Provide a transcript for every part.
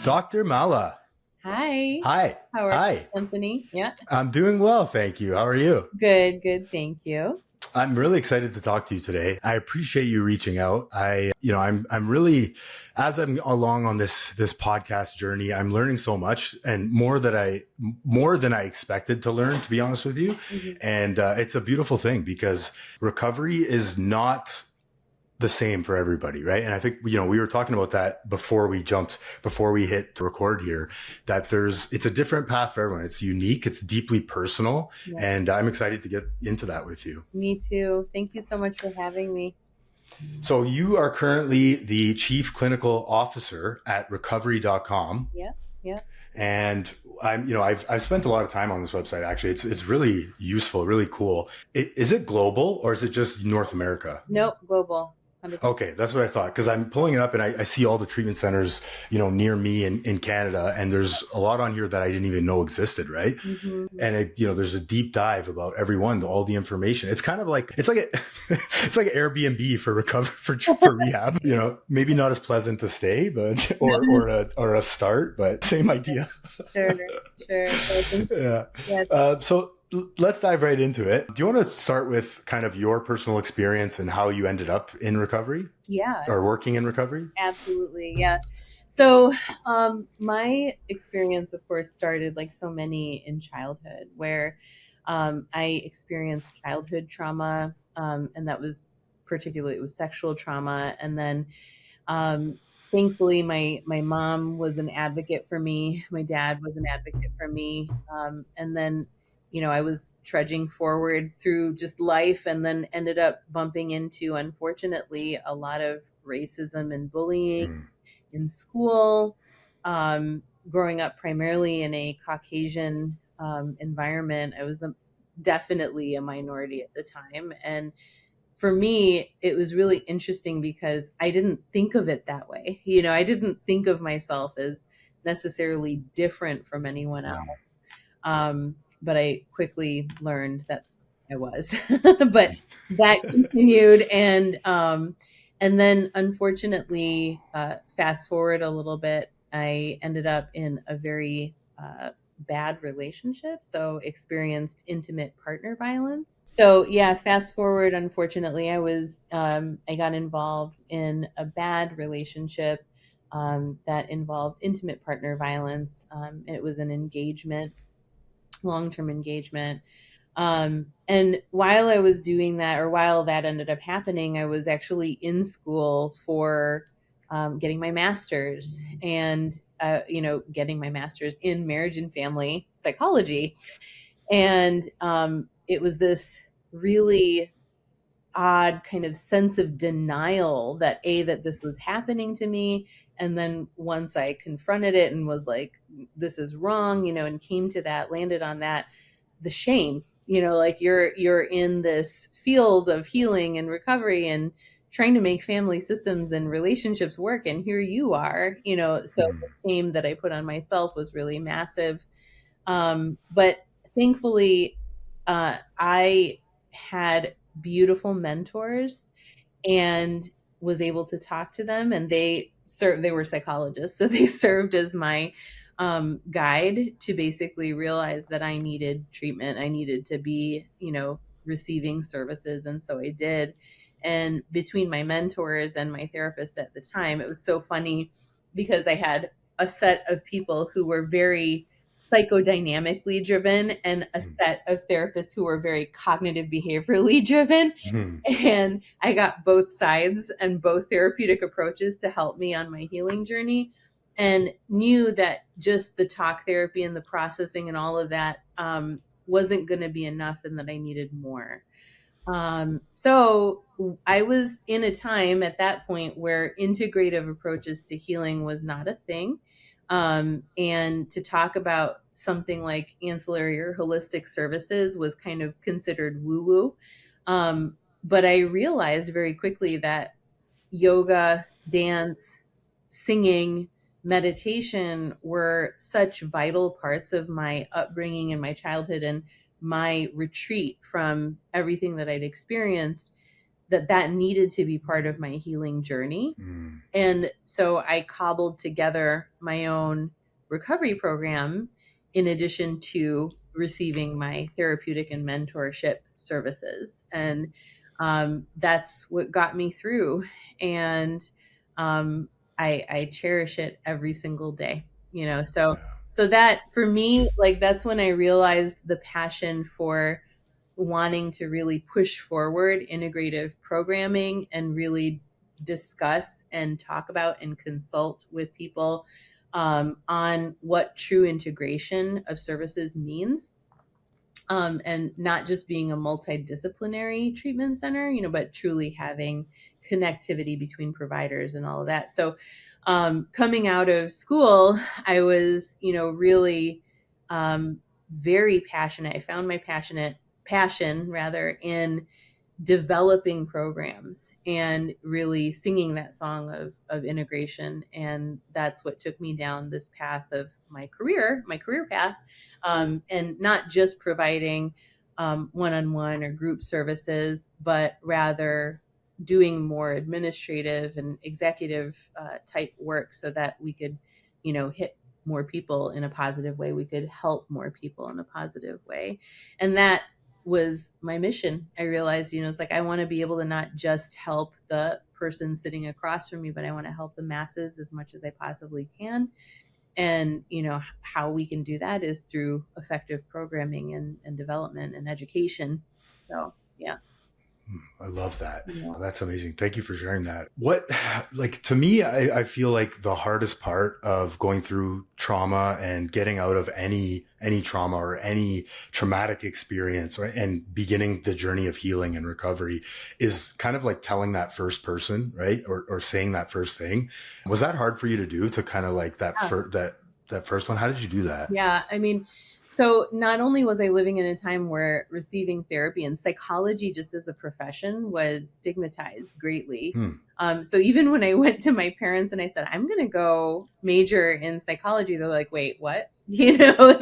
Dr. Mala. Hi. Hi. How are Hi. you, Anthony? Yeah. I'm doing well, thank you. How are you? Good, good. Thank you. I'm really excited to talk to you today. I appreciate you reaching out. I'm really, as I'm along on this podcast journey, I'm learning so much and more than I expected to learn, to be honest with you. Mm-hmm. And it's a beautiful thing because recovery is not the same for everybody, right? And I think, we were talking about that before we hit record here, that it's a different path for everyone. It's unique, it's deeply personal. Yeah. And I'm excited to get into that with you. Me too. Thank you so much for having me. So you are currently the Chief Clinical Officer at recovery.com. Yeah. Yeah. And I've spent a lot of time on this website. Actually, it's really useful, really cool. Is it global or is it just North America? Nope. Global. 100%. Okay, that's what I thought, because I'm pulling it up and I see all the treatment centers, near me in Canada, and there's a lot on here that I didn't even know existed, right? Mm-hmm. And there's a deep dive about everyone, all the information. It's kind of like it's like Airbnb for for rehab. Maybe not as pleasant to stay, but or a start, but same idea. Sure. Yeah. So let's dive right into it. Do you want to start with kind of your personal experience and how you ended up in recovery? Yeah. Or working in recovery? Absolutely. Yeah. So my experience, of course, started like so many in childhood, where I experienced childhood trauma, and that was particularly, it was sexual trauma. And then thankfully, my mom was an advocate for me. My dad was an advocate for me. And then I was trudging forward through just life and then ended up bumping into, unfortunately, a lot of racism and bullying in school, growing up primarily in a Caucasian environment. I was definitely a minority at the time. And for me, it was really interesting because I didn't think of it that way. I didn't think of myself as necessarily different from anyone else. But I quickly learned that I was. But that continued, and then unfortunately, fast forward a little bit, I ended up in a very bad relationship, so experienced intimate partner violence. So yeah, fast forward, unfortunately, I got involved in a bad relationship that involved intimate partner violence. It was an engagement, long-term engagement. And while I was doing that, or while that ended up happening, I was actually in school for getting my master's, and getting my master's in marriage and family psychology. And it was this really odd kind of sense of denial that this was happening to me. And then once I confronted it and was like, this is wrong, and came to that, landed on that, the shame, like you're in this field of healing and recovery and trying to make family systems and relationships work, and here you are, so the shame that I put on myself was really massive. But thankfully, I had beautiful mentors and was able to talk to them, and they were psychologists, so they served as my guide to basically realize that I needed treatment. I needed to be, receiving services. And so I did. And between my mentors and my therapist at the time, it was so funny because I had a set of people who were very psychodynamically driven and a set of therapists who were very cognitive behaviorally driven. And I got both sides and both therapeutic approaches to help me on my healing journey, and knew that just the talk therapy and the processing and all of that wasn't going to be enough, and that I needed more. So I was in a time at that point where integrative approaches to healing was not a thing. And to talk about something like ancillary or holistic services was kind of considered woo-woo. But I realized very quickly that yoga, dance, singing, meditation were such vital parts of my upbringing and my childhood and my retreat from everything that I'd experienced, that needed to be part of my healing journey. Mm, And so I cobbled together my own recovery program in addition to receiving my therapeutic and mentorship services. And that's what got me through. And um, I cherish it every single day, you know. So, yeah. so that for me, like, that's when I realized the passion for wanting to really push forward integrative programming and really discuss and talk about and consult with people on what true integration of services means, and not just being a multidisciplinary treatment center, you know, but truly having connectivity between providers and all of that. So coming out of school, I was, you know, really very passionate. I found my passion rather in developing programs and really singing that song of integration. And that's what took me down this path of my career path, and not just providing one-on-one or group services, but rather doing more administrative and executive type work so that we could, you know, hit more people in a positive way. We could help more people in a positive way. And that was my mission. I realized, you know, it's like I want to be able to not just help the person sitting across from me, but I want to help the masses as much as I possibly can. And, you know, how we can do that is through effective programming and development and education. So, yeah. I love that. Yeah. That's amazing. Thank you for sharing that. What, like, to me, I feel like the hardest part of going through trauma and getting out of any trauma or any traumatic experience, right, and beginning the journey of healing and recovery is kind of like telling that first person, right? Or saying that first thing. Was that hard for you to do, to kind of like that first one? How did you do that? Yeah, I mean, so not only was I living in a time where receiving therapy and psychology just as a profession was stigmatized greatly. Hmm. So even when I went to my parents and I said, I'm going to go major in psychology, they're like, wait, what? You know,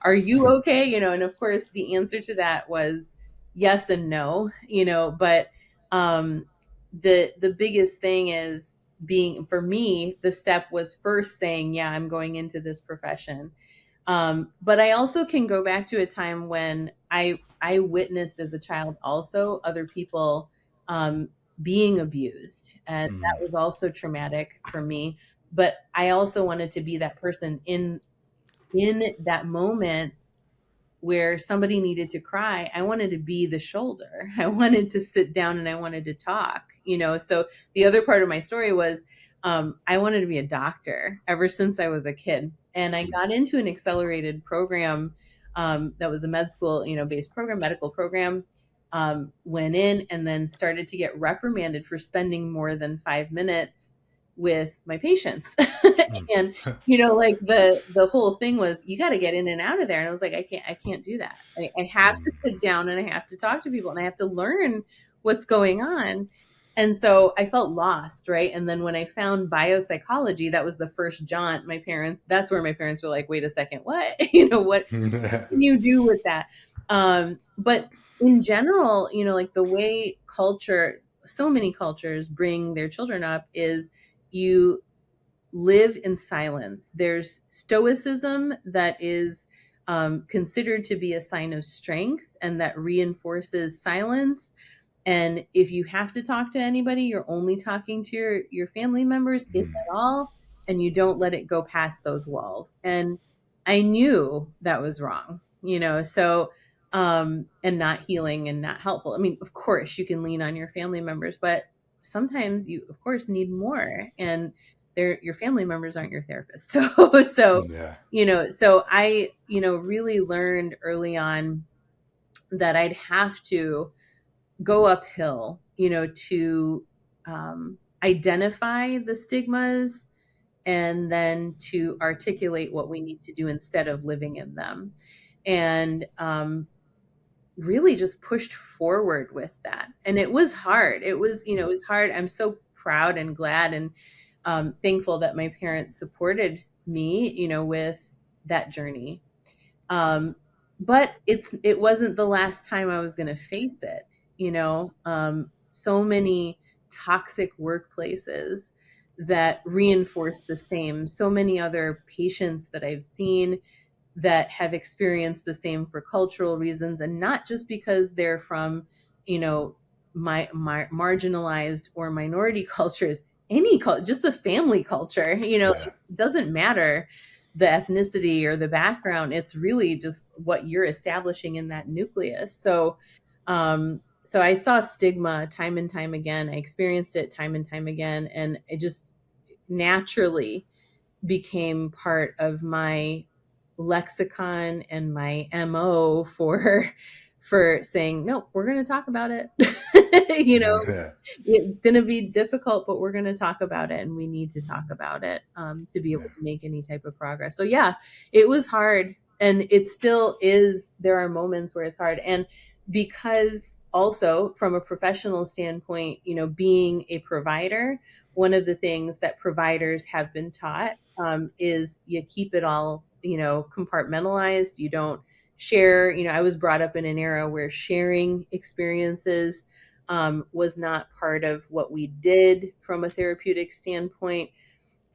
are you okay? You know, and of course, the answer to that was yes and no, you know, but um, the biggest thing is being, for me, the step was first saying, yeah, I'm going into this profession. But I also can go back to a time when I witnessed as a child also other people being abused, and that Mm, was also traumatic for me. But I also wanted to be that person in that moment where somebody needed to cry. I wanted to be the shoulder. I wanted to sit down and I wanted to talk, you know. So the other part of my story was I wanted to be a doctor ever since I was a kid. And I mm, got into an accelerated program that was a med school, you know, based program, medical program. Went in and then started to get reprimanded for spending more than 5 minutes with my patients. mm, And you know, like the whole thing was you got to get in and out of there. And I was like, I can't do that. I have to mm, sit down and I have to talk to people and I have to learn what's going on. And so I felt lost, right? And then when I found biopsychology, that was the first jaunt. That's where my parents were like, wait a second, what? You know, what can you do with that? But in general, you know, like the way so many cultures bring their children up is you live in silence. There's stoicism that is considered to be a sign of strength and that reinforces silence. And if you have to talk to anybody, you're only talking to your family members, if mm. at all, and you don't let it go past those walls. And I knew that was wrong, you know, so and not healing and not helpful. I mean, of course you can lean on your family members, but sometimes you of course need more, and your family members aren't your therapist. So Yeah. you know, so I, you know, really learned early on that I'd have to go uphill, you know, to identify the stigmas and then to articulate what we need to do instead of living in them. And really just pushed forward with that. And it was hard. It was, you know, it was hard. I'm so proud and glad and thankful that my parents supported me, you know, with that journey. Um, but it wasn't the last time I was going to face it, you know. so many toxic workplaces that reinforce the same. So many other patients that I've seen that have experienced the same for cultural reasons, and not just because they're from, you know, my marginalized or minority cultures, any culture, just the family culture, you know, Yeah. like, it doesn't matter the ethnicity or the background. It's really just what you're establishing in that nucleus. So I saw stigma time and time again. I experienced it time and time again, and it just naturally became part of my lexicon and my MO for saying, no, we're going to talk about it. You know, Yeah. it's going to be difficult, but we're going to talk about it, and we need to talk about it to be able Yeah. to make any type of progress. So yeah, it was hard, and it still is. There are moments where it's hard, and because also from a professional standpoint, you know, being a provider, one of the things that providers have been taught is you keep it all, you know, compartmentalized. You don't share. You know, I was brought up in an era where sharing experiences was not part of what we did from a therapeutic standpoint.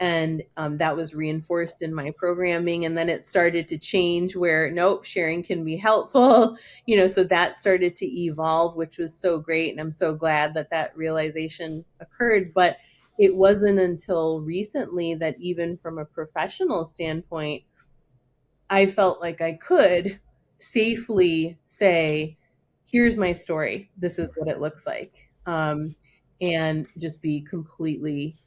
And that was reinforced in my programming. And then it started to change where, nope, sharing can be helpful. You know, so that started to evolve, which was so great. And I'm so glad that that realization occurred. But it wasn't until recently that, even from a professional standpoint, I felt like I could safely say, here's my story. This is what it looks like. And just be completely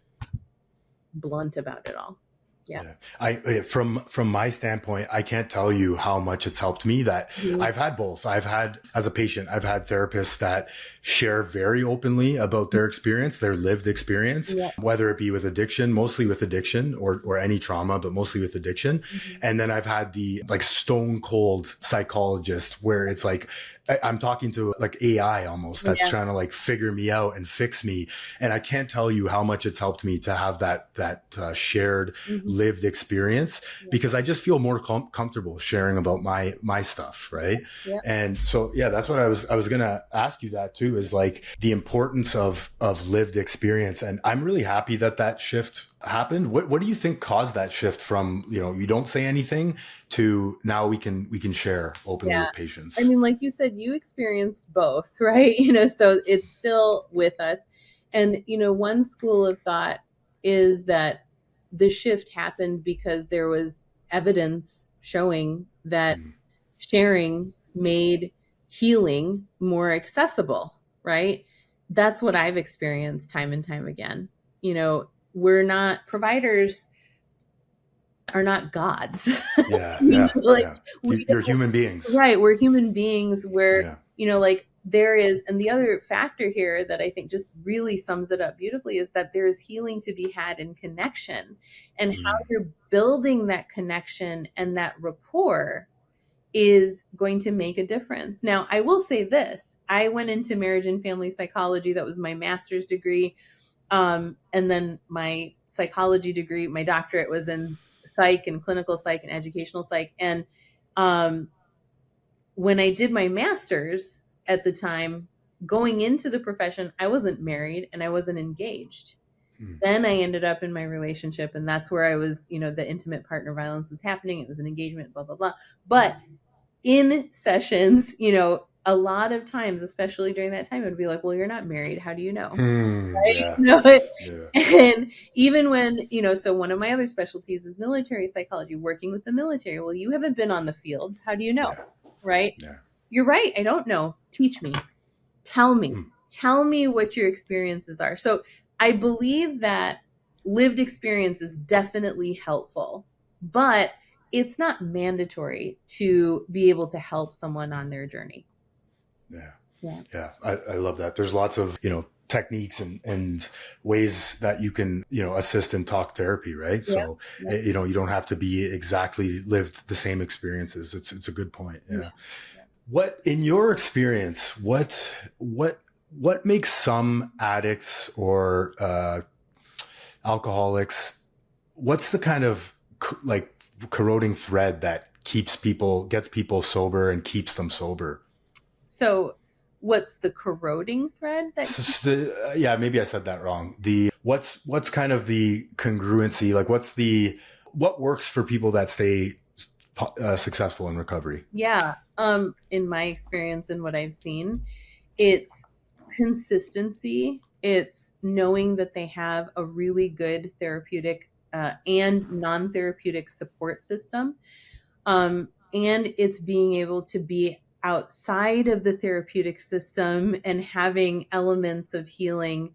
blunt about it all. Yeah. Yeah. From my standpoint, I can't tell you how much it's helped me that Mhm. I've had both. I've had, as a patient, I've had therapists that share very openly about their experience, their lived experience, Yeah. whether it be with addiction, mostly with addiction or any trauma, but mostly with addiction. Mhm. And then I've had the like stone cold psychologist where it's like, I'm talking to like AI almost that's Yeah. trying to like figure me out and fix me. And I can't tell you how much it's helped me to have that shared Mhm. lived experience, Yeah. because I just feel more comfortable sharing about my stuff, right? Yeah. And so yeah, that's what I was gonna ask you that too, is like the importance of lived experience. And I'm really happy that that shift happened. What do you think caused that shift from, you know, you don't say anything to now we can share openly Yeah. with I patients? mean, like you said, you experienced both, right? You know, so it's still with us. And, you know, one school of thought is that the shift happened because there was evidence showing that Mm, sharing made healing more accessible, right? That's what I've experienced time and time again. You know, we're not, providers are not gods. yeah, You yeah, know, like yeah. we You're don't, human beings. right, we're human beings where, Yeah. you know, like there is, and the other factor here that I think just really sums it up beautifully is that there is healing to be had in connection, and how Mm, you're building that connection and that rapport is going to make a difference. Now, I will say this. I went into marriage and family psychology. That was my master's degree. And then my psychology degree, my doctorate was in psych and clinical psych and educational psych. And um, when I did my master's at the time, going into the profession, I wasn't married and I wasn't engaged. mm, Then I ended up in my relationship, and that's where I was, you know, the intimate partner violence was happening. It was an engagement, blah, blah, blah. But in sessions, you know, a lot of times, especially during that time, it would be like, well, you're not married. How do you know? Right? yeah, You know, yeah, and even when, you know, so one of my other specialties is military psychology, working with the military. Well, you haven't been on the field. How do you know? yeah, Right? yeah. You're right. I don't know. Teach me. Tell me. Mm, Tell me what your experiences are. So I believe that lived experience is definitely helpful, but it's not mandatory to be able to help someone on their journey. yeah. Yeah. Yeah, I love that. There's lots of, you know, techniques and ways that you can, you know, assist in talk therapy, right? Yeah. So, Yeah. you know, you don't have to be exactly lived the same experiences. It's a good point. Yeah. Yeah. What, in your experience, what makes some addicts or alcoholics, what's the kind of like corroding thread that gets people sober and keeps them sober? So what's the corroding thread that Yeah, maybe I said that wrong. What's kind of the congruency? Like, what works for people that stay successful in recovery? yeah, in my experience and what I've seen, it's consistency. It's knowing that they have a really good therapeutic and non-therapeutic support system. And it's being able to be outside of the therapeutic system and having elements of healing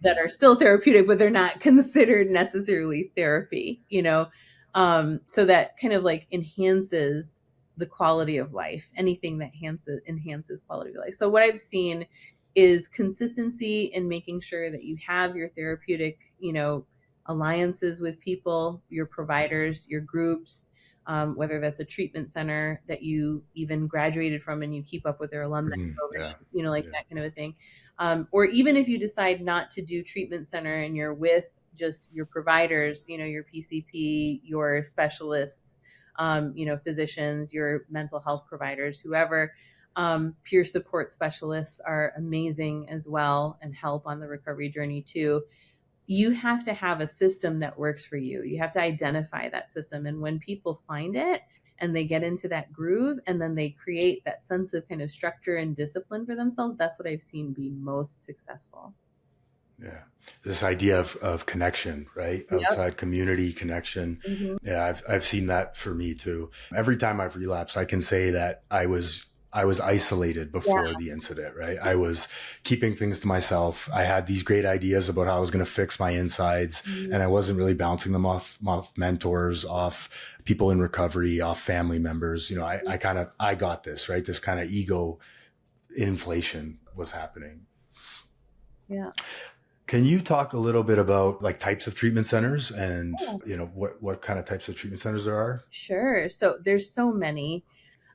that are still therapeutic, but they're not considered necessarily therapy, so that kind of like enhances the quality of life, anything that enhances quality of life. So what I've seen is consistency in making sure that you have your therapeutic, alliances with people, your providers, your groups, whether that's a treatment center that you even graduated from and you keep up with their alumni program, Yeah. like that kind of a thing. Or even if you decide not to do treatment center and you're with just your providers, your PCP, your specialists, physicians, your mental health providers, whoever, peer support specialists are amazing as well and help on the recovery journey too. You have to have a system that works for you. You have to identify that system. And when people find it and they get into that groove and then they create that sense of kind of structure and discipline for themselves, that's what I've seen be most successful. Yeah. This idea of connection, right? Yep. Outside community connection. Mm-hmm. Yeah. I've seen that for me too. Every time I've relapsed, I can say that I was isolated before the incident, right? I was keeping things to myself. I had these great ideas about how I was going to fix my insides, and I wasn't really bouncing them off mentors, off people in recovery, off family members. I got this, right? This kind of ego inflation was happening. Yeah. Can you talk a little bit about like types of treatment centers and, what kind of types of treatment centers there are? Sure. So there's so many.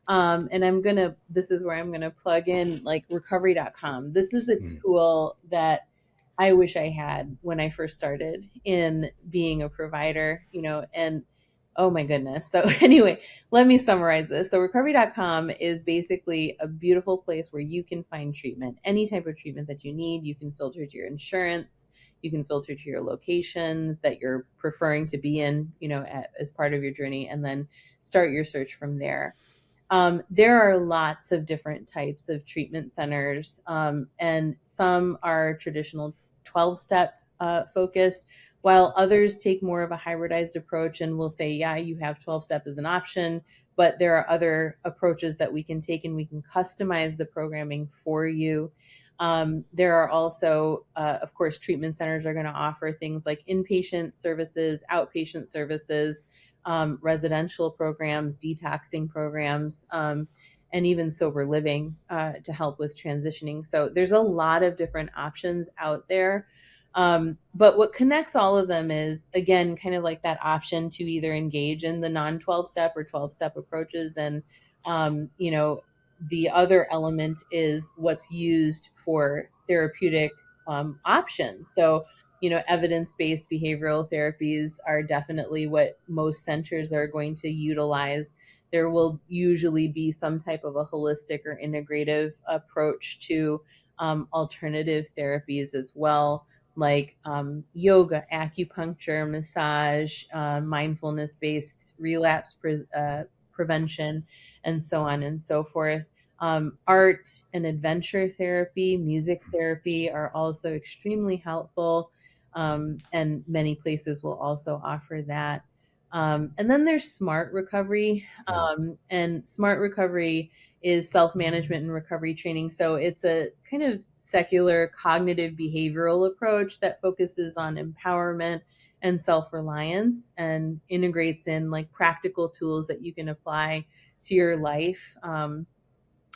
And this is where I'm going to plug in like recovery.com. This is a tool that I wish I had when I first started in being a provider, and oh my goodness. So anyway, let me summarize this. So recovery.com is basically a beautiful place where you can find treatment, any type of treatment that you need. You can filter to your insurance. You can filter to your locations that you're preferring to be in, as part of your journey, and then start your search from there. There are lots of different types of treatment centers, and some are traditional 12-step focused, while others take more of a hybridized approach and will say, yeah, you have 12-step as an option, but there are other approaches that we can take and we can customize the programming for you. There are also, of course, treatment centers are going to offer things like inpatient services, outpatient services, residential programs, detoxing programs, and even sober living to help with transitioning. So there's a lot of different options out there. But what connects all of them is, again, kind of like that option to either engage in the non-12-step or 12-step approaches. And, the other element is what's used for therapeutic options. So, evidence-based behavioral therapies are definitely what most centers are going to utilize. There will usually be some type of a holistic or integrative approach to alternative therapies as well, like yoga, acupuncture, massage, mindfulness-based relapse prevention, and so on and so forth. Art and adventure therapy, music therapy are also extremely helpful. And many places will also offer that. And then there's smart recovery. And smart recovery is self-management and recovery training. So it's a kind of secular cognitive behavioral approach that focuses on empowerment and self-reliance and integrates in like practical tools that you can apply to your life. And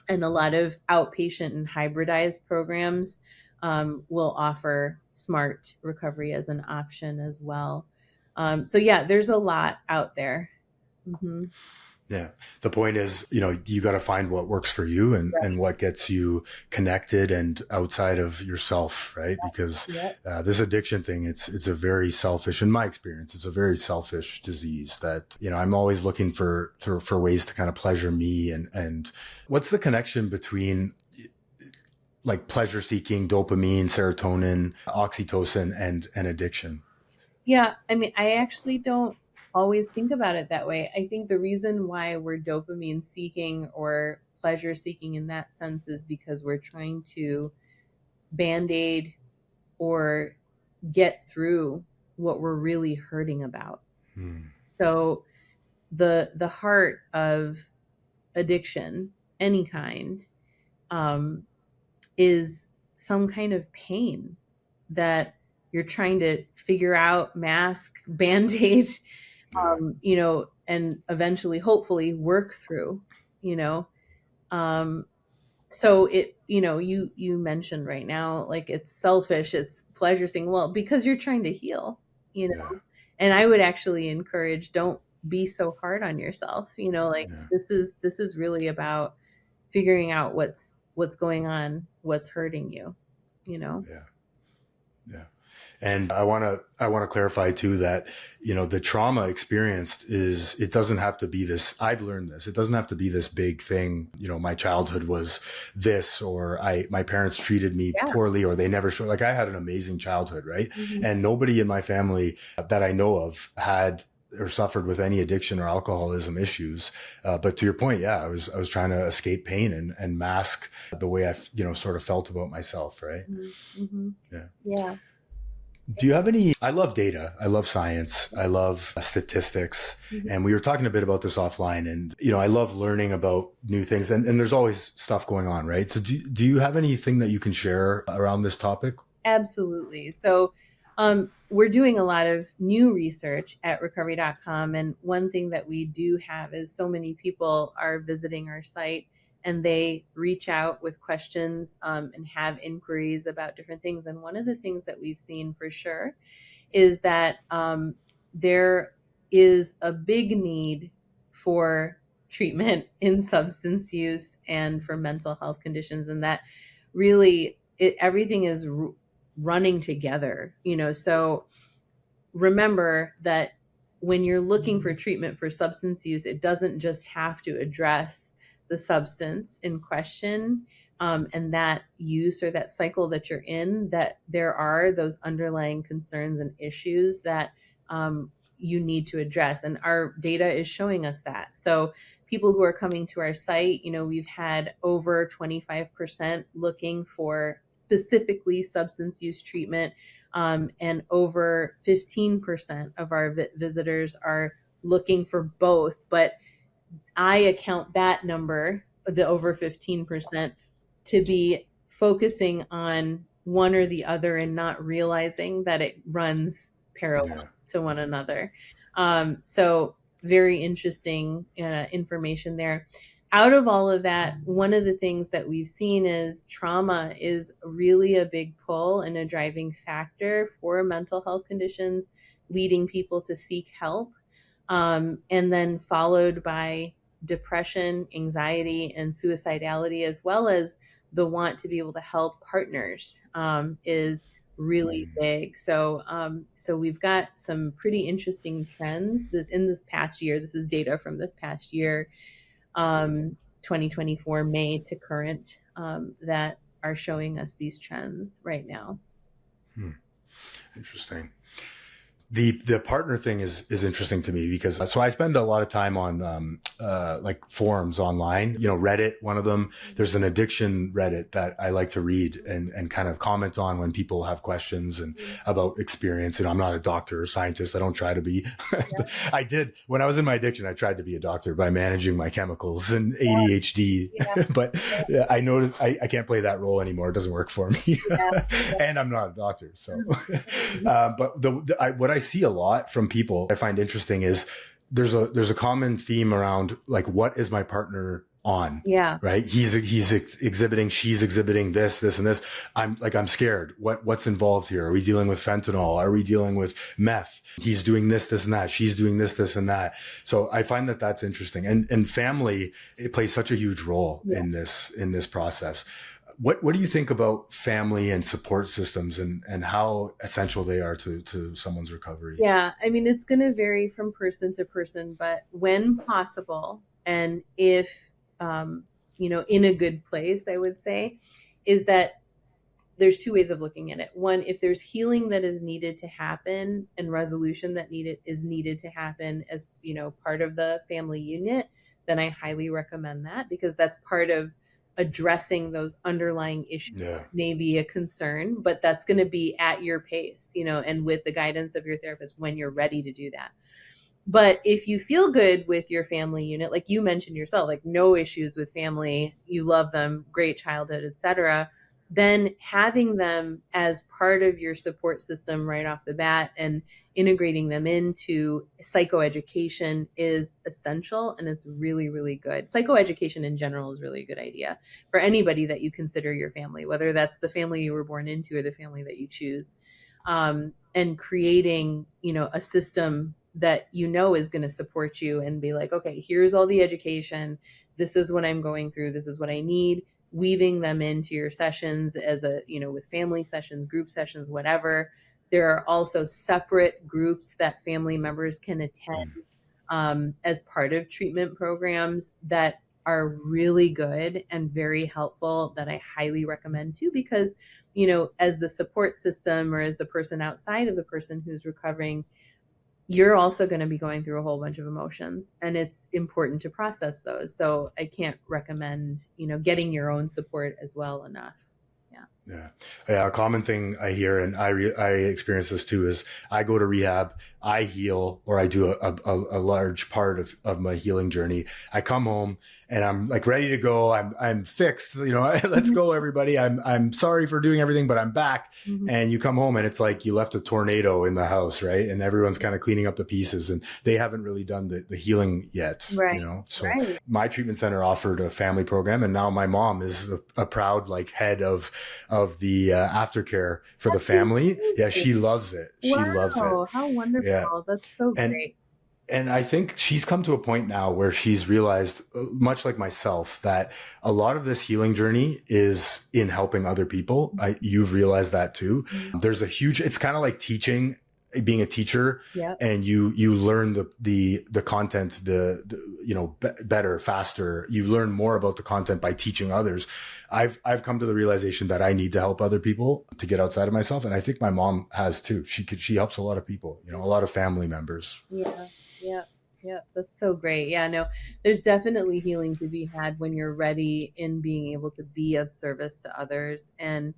a lot of outpatient and hybridized programs will offer smart recovery as an option as well. So yeah, there's a lot out there. Mm-hmm. Yeah. The point is, you got to find what works for you and what gets you connected and outside of yourself, right? Because this addiction thing, it's a very selfish, in my experience, it's a very selfish disease that, I'm always looking for ways to kind of pleasure me. And what's the connection between like pleasure seeking, dopamine, serotonin, oxytocin, and addiction. Yeah, I mean, I actually don't always think about it that way. I think the reason why we're dopamine seeking or pleasure seeking in that sense is because we're trying to band-aid or get through what we're really hurting about. Hmm. So the heart of addiction, any kind, um, is some kind of pain that you're trying to figure out, mask, band-aid, Yeah. and eventually, hopefully, work through, you know. Um, so you mentioned right now, like it's selfish, it's pleasure seeking. Well, because you're trying to heal, you Yeah. know. And I would actually encourage, don't be so hard on yourself. Like Yeah. this is really about figuring out what's going on, what's hurting you, you know. Yeah. Yeah. And I want to clarify too that, the trauma experienced is, it doesn't have to be this. I've learned this. It doesn't have to be this big thing. My childhood was this, or my parents treated me Yeah. poorly, or they never showed, like I had an amazing childhood. Right. Mhm. And nobody in my family that I know of had or suffered with any addiction or alcoholism issues. But to your point, yeah, I was trying to escape pain and mask the way I, sort of felt about myself. Right. Mm-hmm. Yeah. Yeah. Do you have any? I love data. I love science. I love statistics. Mhm. And we were talking a bit about this offline. And, I love learning about new things. And there's always stuff going on, right? So do you have anything that you can share around this topic? Absolutely. So, we're doing a lot of new research at recovery.com. And one thing that we do have is so many people are visiting our site and they reach out with questions, and have inquiries about different things. And one of the things that we've seen for sure is that, there is a big need for treatment in substance use and for mental health conditions, and that really everything is running together. So remember that when you're looking for treatment for substance use, it doesn't just have to address the substance in question, and that use or that cycle that you're in, that there are those underlying concerns and issues that, you need to address. And our data is showing us that. So people who are coming to our site, we've had over 25% looking for specifically substance use treatment, and over 15% of our visitors are looking for both. But I account that number, the over 15%, to be focusing on one or the other and not realizing that it runs parallel Yeah. to one another. So, very interesting information there. Out of all of that, one of the things that we've seen is trauma is really a big pull and a driving factor for mental health conditions, leading people to seek help, and then followed by depression, anxiety, and suicidality, as well as the want to be able to help partners, is really Mm. big. So we've got some pretty interesting trends this past year. This is data from this past year, 2024 May to current, that are showing us these trends right now. Hmm. Interesting. The partner thing is interesting to me because so I spend a lot of time on like forums online, Reddit, one of them. There's an addiction Reddit that I like to read and kind of comment on when people have questions and about experience. I'm not a doctor or scientist. I don't try to be. Yeah. I did when I was in my addiction. I tried to be a doctor by managing my chemicals and ADHD, Yeah. but I noticed I can't play that role anymore. It doesn't work for me, Yeah. and I'm not a doctor. So, but what I see a lot from people I find interesting is there's a common theme around like, what is my partner on? Yeah. Right. He's exhibiting, she's exhibiting this, and this. I'm scared. What's involved here? Are we dealing with fentanyl? Are we dealing with meth? He's doing this, and that. She's doing this, and that. So I find that that's interesting. And family, it plays such a huge role in this process. What do you think about family and support systems and how essential they are to someone's recovery? Yeah, I mean, it's going to vary from person to person, but when possible, and if, in a good place, I would say, is that there's two ways of looking at it. One, if there's healing that is needed to happen and resolution that is needed to happen as, part of the family unit, then I highly recommend that, because that's part of addressing those underlying issues. Yeah. May be a concern, but that's going to be at your pace, and with the guidance of your therapist when you're ready to do that. But if you feel good with your family unit, like you mentioned yourself, like no issues with family, you love them, great childhood, etc., then having them as part of your support system right off the bat and integrating them into psychoeducation is essential, and it's really, really good. Psychoeducation in general is really a good idea for anybody that you consider your family, whether that's the family you were born into or the family that you choose. And creating, a system that is going to support you and be like, okay, here's all the education. This is what I'm going through. This is what I need. Weaving them into your sessions as with family sessions, group sessions, whatever. There are also separate groups that family members can attend as part of treatment programs that are really good and very helpful, that I highly recommend too, because, as the support system or as the person outside of the person who's recovering, you're also going to be going through a whole bunch of emotions, and it's important to process those. So I can't recommend, getting your own support as well enough. Yeah. A common thing I hear, and I experience this too, is I go to rehab, I heal, or I do a large part of my healing journey. I come home and I'm like ready to go. I'm fixed. Let's go, everybody. I'm sorry for doing everything, but I'm back. Mm-hmm. And you come home and it's like you left a tornado in the house, right? And everyone's kind of cleaning up the pieces, and they haven't really done the healing yet. Right. So right. My treatment center offered a family program, and now my mom is a proud head of the aftercare for the family. Amazing. Yeah, she loves it. She loves it. How wonderful. Yeah. That's so great. And I think she's come to a point now where she's realized, much like myself, that a lot of this healing journey is in helping other people. You've realized that too. Mm-hmm. There's it's kind of like teaching, being a teacher. Yep. And you learn the content, better, faster. You learn more about the content by teaching others. I've come to the realization that I need to help other people to get outside of myself. And I think my mom has too. She helps a lot of people, a lot of family members. Yeah. That's so great. Yeah, no, there's definitely healing to be had when you're ready in being able to be of service to others. And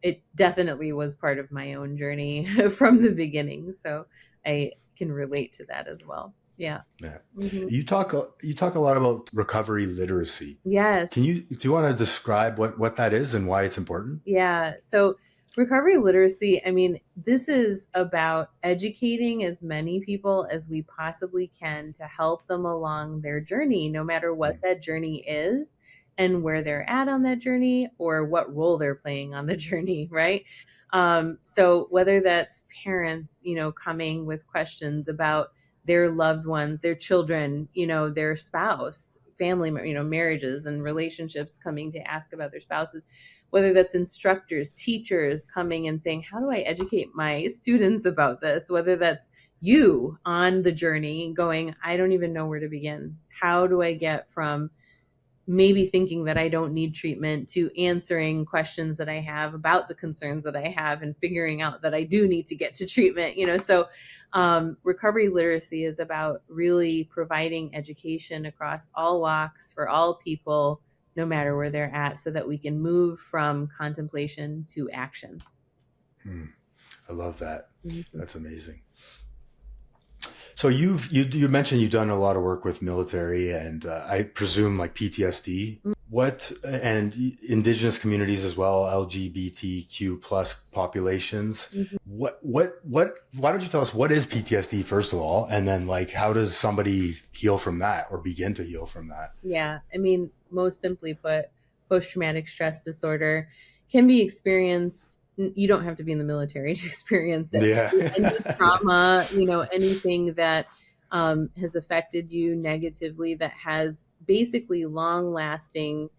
it definitely was part of my own journey from the beginning. So I can relate to that as well. Yeah. Mm-hmm. You talk a lot about recovery literacy. Yes. Do you want to describe what that is and why it's important? Yeah. So recovery literacy, this is about educating as many people as we possibly can to help them along their journey, no matter what that journey is and where they're at on that journey or what role they're playing on the journey, right? So whether that's parents, coming with questions about their loved ones, their children, their spouse, family, marriages and relationships, coming to ask about their spouses, whether that's instructors, teachers coming and saying, how do I educate my students about this? Whether that's you on the journey going, I don't even know where to begin. How do I get from maybe thinking that I don't need treatment to answering questions that I have about the concerns that I have and figuring out that I do need to get to treatment, So recovery literacy is about really providing education across all walks for all people, no matter where they're at, so that we can move from contemplation to action. I love that. Mm-hmm. That's amazing. So you mentioned you've done a lot of work with military and I presume PTSD. Mm-hmm. What, and indigenous communities as well, LGBTQ plus populations. Mm-hmm. Why don't you tell us what is PTSD first of all, and then how does somebody heal from that or begin to heal from that? Yeah, most simply put, post-traumatic stress disorder can be experienced. You don't have to be in the military to experience it. Yeah. Any trauma, anything that has affected you negatively, that has basically long-lasting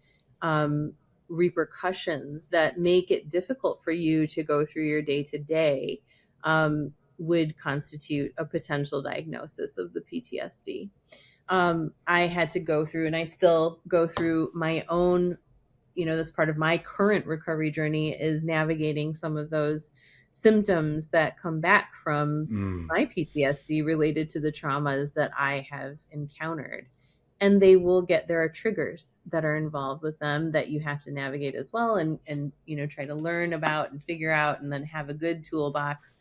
repercussions that make it difficult for you to go through your day-to-day, would constitute a potential diagnosis of the PTSD. I had to go through, and I still go through, my own that's part of my current recovery journey, is navigating some of those symptoms that come back from Mm. my PTSD related to the traumas that I have encountered. And they will there are triggers that are involved with them that you have to navigate as well, and try to learn about and figure out, and then have a good toolbox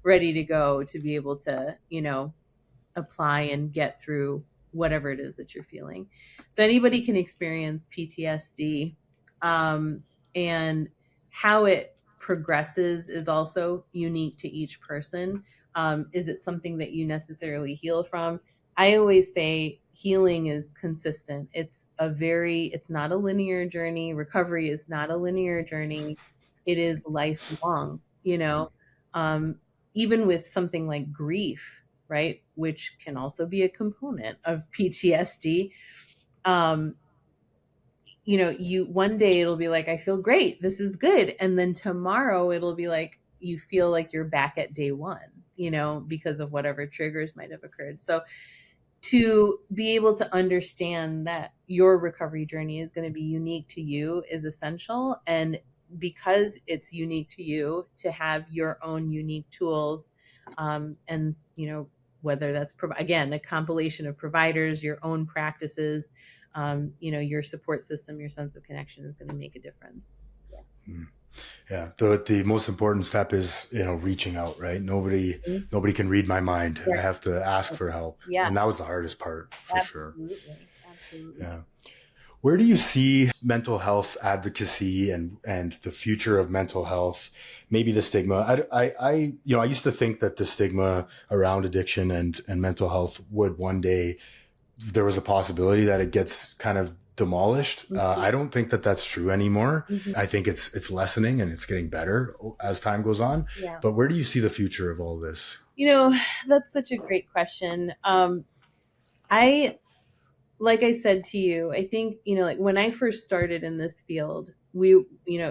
ready to go to be able to apply and get through whatever it is that you're feeling. So anybody can experience PTSD, and how it progresses is also unique to each person. Is it something that you necessarily heal from? I always say healing is consistent. It's not a linear journey. Recovery is not a linear journey. It is lifelong, um, even with something like grief, right? Which can also be a component of PTSD. Um, you one day it'll be like, I feel great, this is good. And then tomorrow it'll be like, you feel like you're back at day one, because of whatever triggers might have occurred. So to be able to understand that your recovery journey is going to be unique to you is essential. And because it's unique to you, to have your own unique tools, and whether that's again a compilation of providers, your own practices, your support system, your sense of connection is going to make a difference. Mm. Yeah. The most important step is, reaching out, right? Nobody can read my mind. I Right. have to ask for help. Yeah, And that was the hardest part for sure. absolutely. Yeah. Where do you see mental health advocacy and the future of mental health? Maybe the stigma. I used to think that the stigma around addiction and mental health would one day, there was a possibility that it gets kind of demolished. I don't think that that's true anymore. Mhm. I think it's lessening and it's getting better as time goes on. Yeah. But where do you see the future of all this? That's such a great question. I Like I said to you, I think, like when I first started in this field,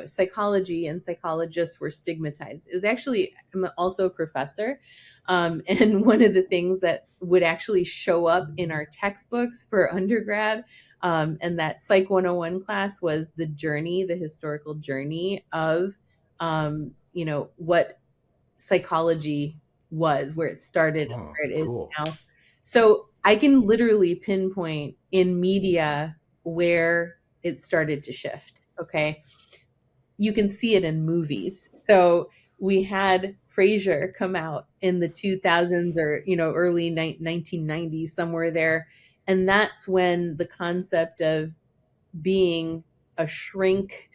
psychology and psychologists were stigmatized. It was actually, I'm also a professor. And one of the things that would actually show up in our textbooks for undergrad, and that Psych 101 class, was the historical journey of, what psychology was, where it started and Oh, where it is cool. now. So I can literally pinpoint in media where it started to shift. Okay. You can see it in movies. So we had Frasier come out in the 2000s, or, early 1990s, somewhere there. And that's when the concept of being a shrink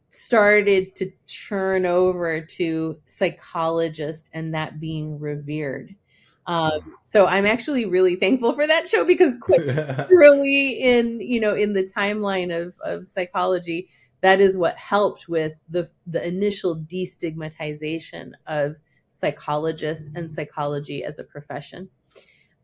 started to turn over to psychologist, and that being revered. Um, so I'm actually really thankful for that show, because quite literally in the timeline of psychology, that is what helped with the initial destigmatization of psychologists and psychology as a profession.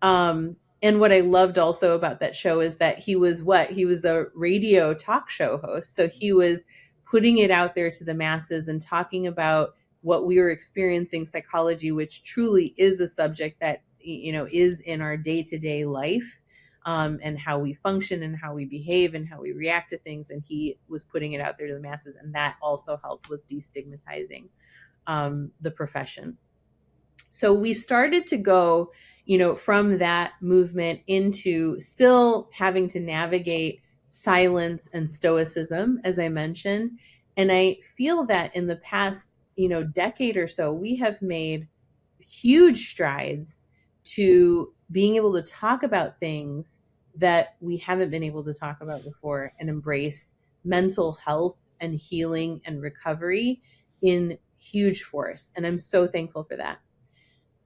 And what I loved also about that show is that he was a radio talk show host. So he was putting it out there to the masses and talking about what we were experiencing psychology, which truly is a subject that, is in our day-to-day life, and how we function and how we behave and how we react to things. And he was putting it out there to the masses. And that also helped with destigmatizing the profession. So we started to go, from that movement into still having to navigate silence and stoicism, as I mentioned. And I feel that in the past, decade or so, we have made huge strides to being able to talk about things that we haven't been able to talk about before, and embrace mental health and healing and recovery in huge force. And I'm so thankful for that.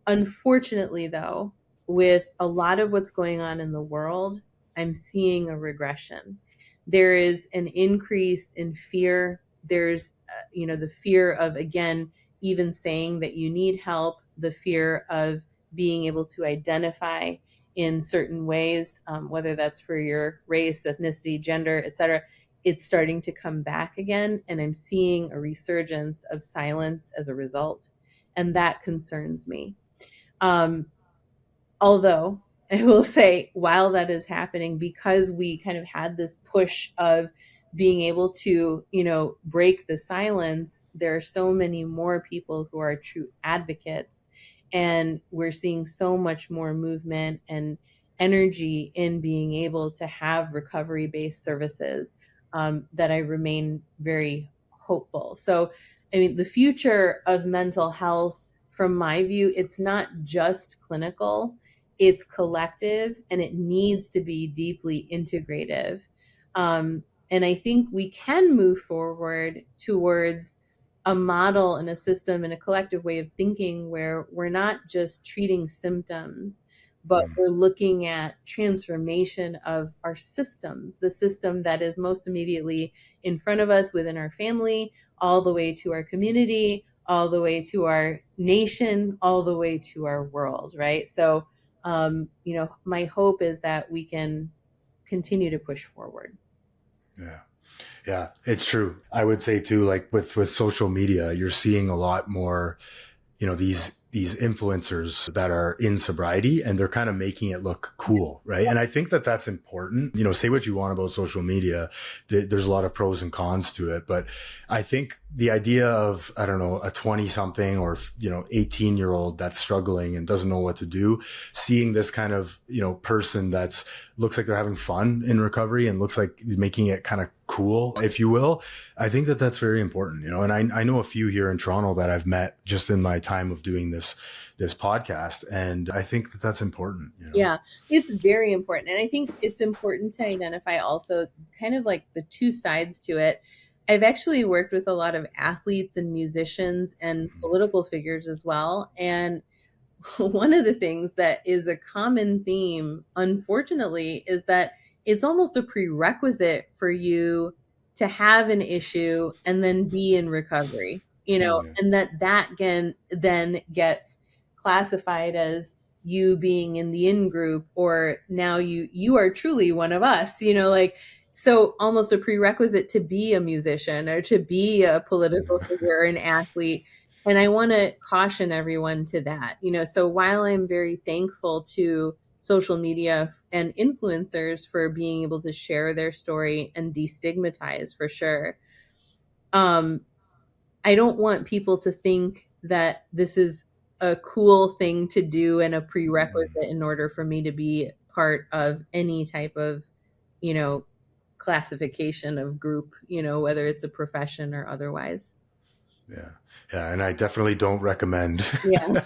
Unfortunately, though, with a lot of what's going on in the world, I'm seeing a regression. There is an increase in fear. There's, the fear of, again, even saying that you need help, the fear of being able to identify in certain ways, whether that's for your race, ethnicity, gender, etc. It's starting to come back again. And I'm seeing a resurgence of silence as a result. And that concerns me. Um, Although I will say, while that is happening, because we kind of had this push of being able to, break the silence, there are so many more people who are true advocates. And we're seeing so much more movement and energy in being able to have recovery-based services, that I remain very hopeful. So, I mean, the future of mental health, from my view, it's not just clinical, it's collective, and it needs to be deeply integrative. And I think we can move forward towards a model and a system and a collective way of thinking where we're not just treating symptoms, but we're looking at transformation of our systems, the system that is most immediately in front of us within our family, all the way to our community, all the way to our nation, all the way to our world, right? So, my hope is that we can continue to push forward. Yeah. Yeah, it's true. I would say too, like with social media, you're seeing a lot more, these influencers that are in sobriety, and they're kind of making it look cool, right? And I think that that's important. Say what you want about social media. There's a lot of pros and cons to it, but I think the idea of, I don't know, a 20 something or, 18-year-old that's struggling and doesn't know what to do, seeing this kind of, person that's looks like they're having fun in recovery and looks like making it kind of cool, if you will. I think that that's very important, and I know a few here in Toronto that I've met just in my time of doing this podcast. And I think that that's important. Yeah, it's very important. And I think it's important to identify also kind of like the two sides to it. I've actually worked with a lot of athletes and musicians and political figures as well. And one of the things that is a common theme, unfortunately, is that it's almost a prerequisite for you to have an issue and then be in recovery, and that then gets classified as you being in the in group, or now you are truly one of us, so almost a prerequisite to be a musician or to be a political figure or an athlete. And I want to caution everyone to that, so while I'm very thankful to social media and influencers for being able to share their story and destigmatize, for sure, I don't want people to think that this is a cool thing to do and a prerequisite in order for me to be part of any type of, classification of group, whether it's a profession or otherwise. Yeah. Yeah. And I definitely don't recommend. Yeah.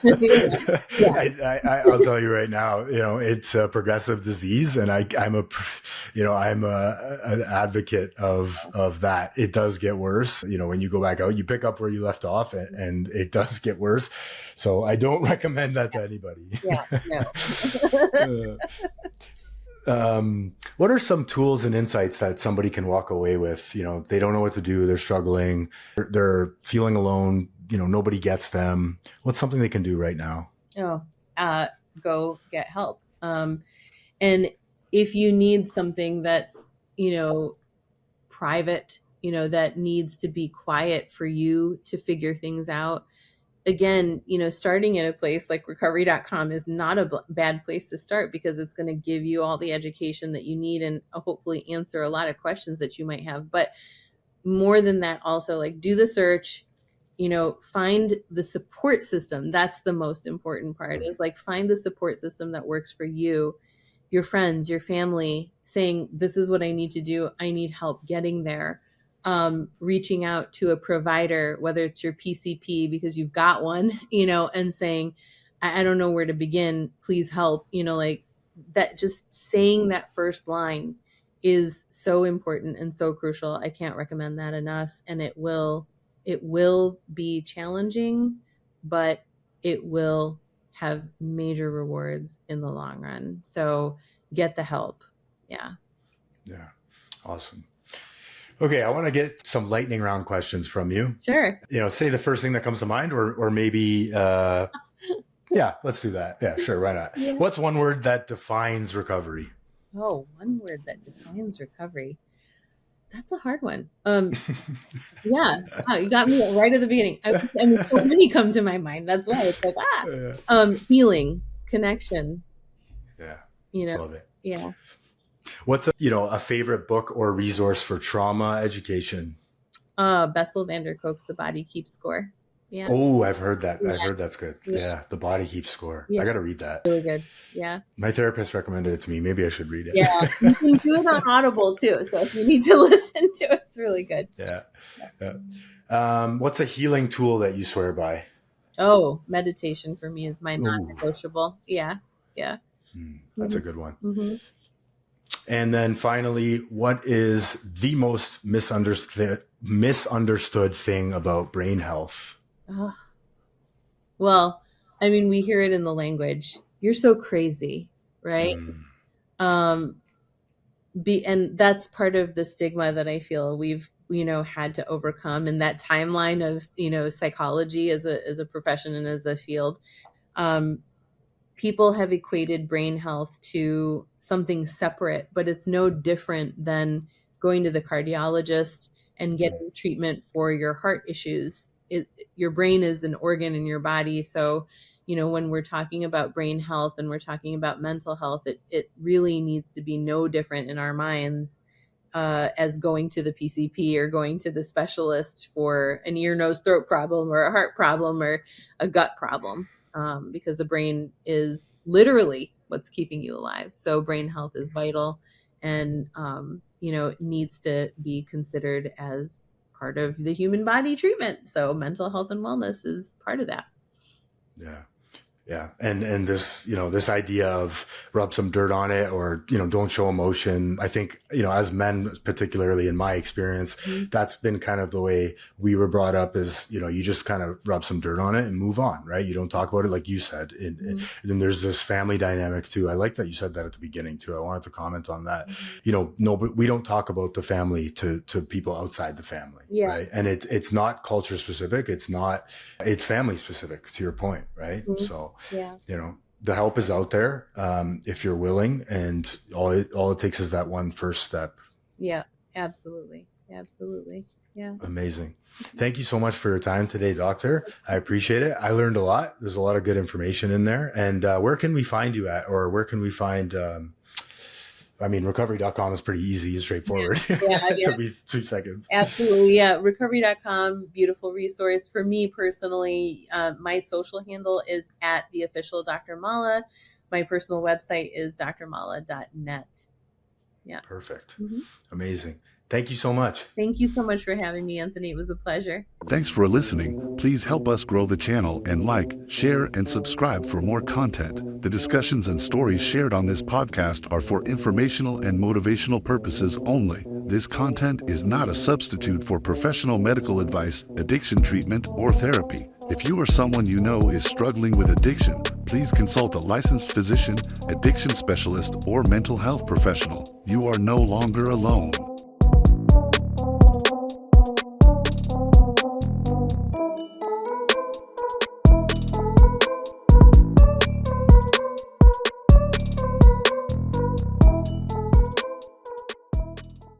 I'll tell you right now, it's a progressive disease, and I'm an advocate of that. It does get worse. When you go back out, you pick up where you left off, and it does get worse. So I don't recommend that to anybody. Yeah. No. What are some tools and insights that somebody can walk away with? They don't know what to do. They're struggling. They're feeling alone. Nobody gets them. What's something they can do right now? Go get help. And if you need something that's, private, that needs to be quiet for you to figure things out, again, starting at a place like recovery.com is not a bad place to start, because it's going to give you all the education that you need and hopefully answer a lot of questions that you might have. But more than that, also, like, do the search, find the support system. That's the most important part, is like, find the support system that works for you, your friends, your family, saying, this is what I need to do. I need help getting there. Reaching out to a provider, whether it's your PCP because you've got one, and saying, I don't know where to begin, please help, like that. Just saying that first line is so important and so crucial. I can't recommend that enough. And it will be challenging, but it will have major rewards in the long run. So get the help. Yeah. Yeah. Awesome. Okay, I want to get some lightning round questions from you. Sure. Say the first thing that comes to mind, or maybe, yeah, let's do that. Yeah, sure. Why not? Yeah. What's one word that defines recovery? Oh, one word that defines recovery. That's a hard one. Yeah, you got me right at the beginning. I mean, so many come to my mind. That's why it's like, healing, connection. Yeah. Love it. Yeah. What's a favorite book or resource for trauma education? Bessel van der Kolk's The Body Keeps Score. Yeah. Oh, I've heard that. Yeah. I've heard that's good. Yeah. The Body Keeps Score. Yeah. I got to read that. Really good. Yeah. My therapist recommended it to me. Maybe I should read it. Yeah. You can do it on Audible too. So if you need to listen to it, it's really good. Yeah. What's a healing tool that you swear by? Oh, meditation for me is my non-negotiable. Yeah. Yeah. That's a good one. Mm-hmm. And then finally, what is the most misunderstood thing about brain health? Oh. Well, I mean, we hear it in the language. You're so crazy, right? And that's part of the stigma that I feel we've, had to overcome in that timeline of, psychology as a profession and as a field. People have equated brain health to something separate, but it's no different than going to the cardiologist and getting treatment for your heart issues. Your brain is an organ in your body. So, when we're talking about brain health and we're talking about mental health, it really needs to be no different in our minds as going to the PCP or going to the specialist for an ear, nose, throat problem or a heart problem or a gut problem. Because the brain is literally what's keeping you alive. So brain health is vital and, it needs to be considered as part of the human body treatment. So mental health and wellness is part of that. Yeah. Yeah. And this, this idea of rub some dirt on it or, don't show emotion. I think, as men, particularly in my experience, that's been kind of the way we were brought up is, you just kind of rub some dirt on it and move on, right? You don't talk about it like you said. And then there's this family dynamic too. I like that you said that at the beginning too. I wanted to comment on that. But we don't talk about the family to people outside the family. Yeah. Right. And it's not culture specific. It's family specific to your point. Right. So, yeah, the help is out there if you're willing, and all it takes is that one first step. Yeah, absolutely. Yeah. Amazing. Thank you so much for your time today, Doctor. I appreciate it. I learned a lot. There's a lot of good information in there. And where can we find you at, or where can we find? Recovery.com is pretty easy and straightforward. Yeah. It took me 2 seconds. Absolutely. Yeah. Recovery.com, beautiful resource. For me personally, my social handle is at the official Dr. Mala. My personal website is drmala.net. Yeah. Perfect. Amazing. Thank you so much. Thank you so much for having me, Anthony. It was a pleasure. Thanks for listening. Please help us grow the channel and like, share, and subscribe for more content. The discussions and stories shared on this podcast are for informational and motivational purposes only. This content is not a substitute for professional medical advice, addiction treatment, or therapy. If you or someone you know is struggling with addiction, please consult a licensed physician, addiction specialist, or mental health professional. You are no longer alone.